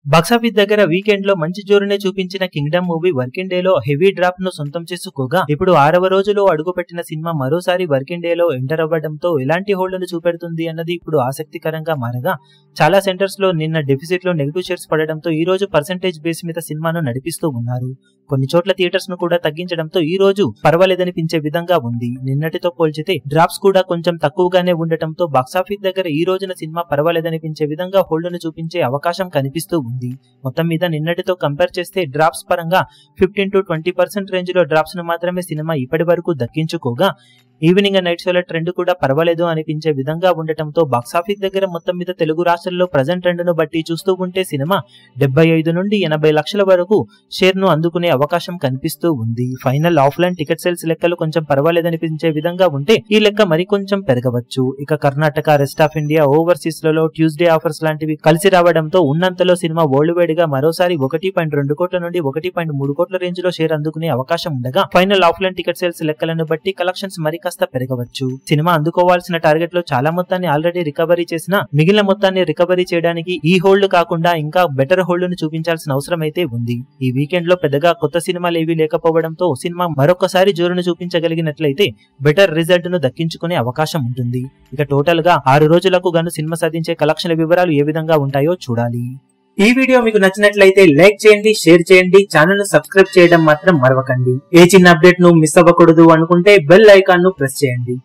Box office దగ్గర weekend లో మంచి జోరునే చూపించిన కింగ్డమ్ మూవీ వర్కింగ్ డే లో హెవీ డ్రాప్ ను సొంతం చేసుకోగా ఇప్పుడు 6వ రోజులో అడుగుపెట్టిన సినిమా మరోసారి వర్కింగ్ డే లో ఎంటర్ అవ్వడంతో ఎలాంటి హోల్డ్ను చూపెడుతుంది అన్నది ఇప్పుడు ఆసక్తికరంగా మారగా చాలా సెంటర్స్ లో నిన్న డెఫిసిట్ లో నెగిటివ్ షేర్స్ పడడంతో ఈ రోజు పర్సెంటేజ్ బేస్ మీద సినిమాను నడిపిస్తూ ఉన్నారు. కొన్ని చోట్ల థియేటర్స్ ను కూడా తగ్గించడంతో ఈ రోజు పర్వాలేదనిపించే విధంగా ఉంది. నిన్నటితో పోల్చితే డ్రాప్స్ కూడా కొంచెం తక్కువగానే ఉండటంతో బాక్సాఫీస్ దగ్గర ఈ రోజున సినిమా పర్వాలేదనిపించే విధంగా హోల్డ్ ను చూపించే అవకాశం కనిపిస్తూ ఉంది. మొత్తం మీద నిన్నటితో కంపేర్ చేస్తే డ్రాప్స్ పరంగా 15 to 20% రేంజ్ లో డ్రాప్స్ ను మాత్రమే సినిమా ఇప్పటి వరకు దక్కించుకోగా ఈవినింగ్ అండ్ నైట్ షోల ట్రెండ్ కూడా పర్వాలేదు అనిపించే విధంగా ఉండటంతో బాక్సాఫీస్ దగ్గర మొత్తం మీద తెలుగు రాష్ట్రాల్లో ప్రజెంట్ ట్రెండ్ ను బట్టి చూస్తూ ఉంటే సినిమా 75 నుండి 80 లక్షల వరకు షేర్ ను అందుకునే అవకాశం కనిపిస్తూ ఉంది. ఫైనల్ ఆఫ్లైన్ టికెట్ సేల్స్ లెక్కలు కొంచెం పర్వాలేదనిపించే విధంగా ఉంటే ఈ లెక్క మరికొంచెం పెరగవచ్చు. ఇక Karnataka, rest of India, overseas లలో ట్యూస్డే ఆఫర్స్ లాంటివి కలిసి రావడంతో ఉన్నంతలో సినిమా వరల్డ్ వైడ్ గా మరోసారి 1.2 కోట్ల నుండి 1.3 కోట్ల రేంజ్ లో షేర్ అందుకునే అవకాశం ఉండగా ఫైనల్ ఆఫ్లైన్ టికెట్ సేల్స్ లెక్కలను బట్టి కలెక్షన్స్ మరికాస్త పెరగవచ్చు. సినిమా అందుకోవాల్సిన టార్గెట్ లో చాలా మొత్తాన్ని ఆల్రెడీ రికవరీ చేసినా మిగిలిన మొత్తాన్ని రికవరీ చేయడానికి ఈ హోల్డ్ కాకుండా ఇంకా బెటర్ హోల్డ్ ను చూపించాల్సిన అవసరం అయితే ఉంది. ఈ వీకెండ్ లో పెద్దగా కొత్త సినిమాలు ఏవీ లేకపోవడంతో సినిమా మరొకసారి జోరును చూపించగలిగినట్లయితే బెటర్ రిజల్ట్ ను దక్కించుకునే అవకాశం ఉంటుంది. ఇక టోటల్ గా 6 రోజులకు గాను సినిమా సాధించే కలెక్షన్ల వివరాలు ఏ విధంగా ఉంటాయో చూడాలి. ఈ వీడియో మీకు నచ్చినట్లయితే లైక్ చేయండి, షేర్ చేయండి, ఛానల్ ను సబ్స్క్రైబ్ చేయడం మాత్రం మరవకండి. ఏ చిన్న అప్డేట్ ను మిస్ అవ్వకూడదు అనుకుంటే బెల్ ఐకాన్ ను ప్రెస్ చేయండి.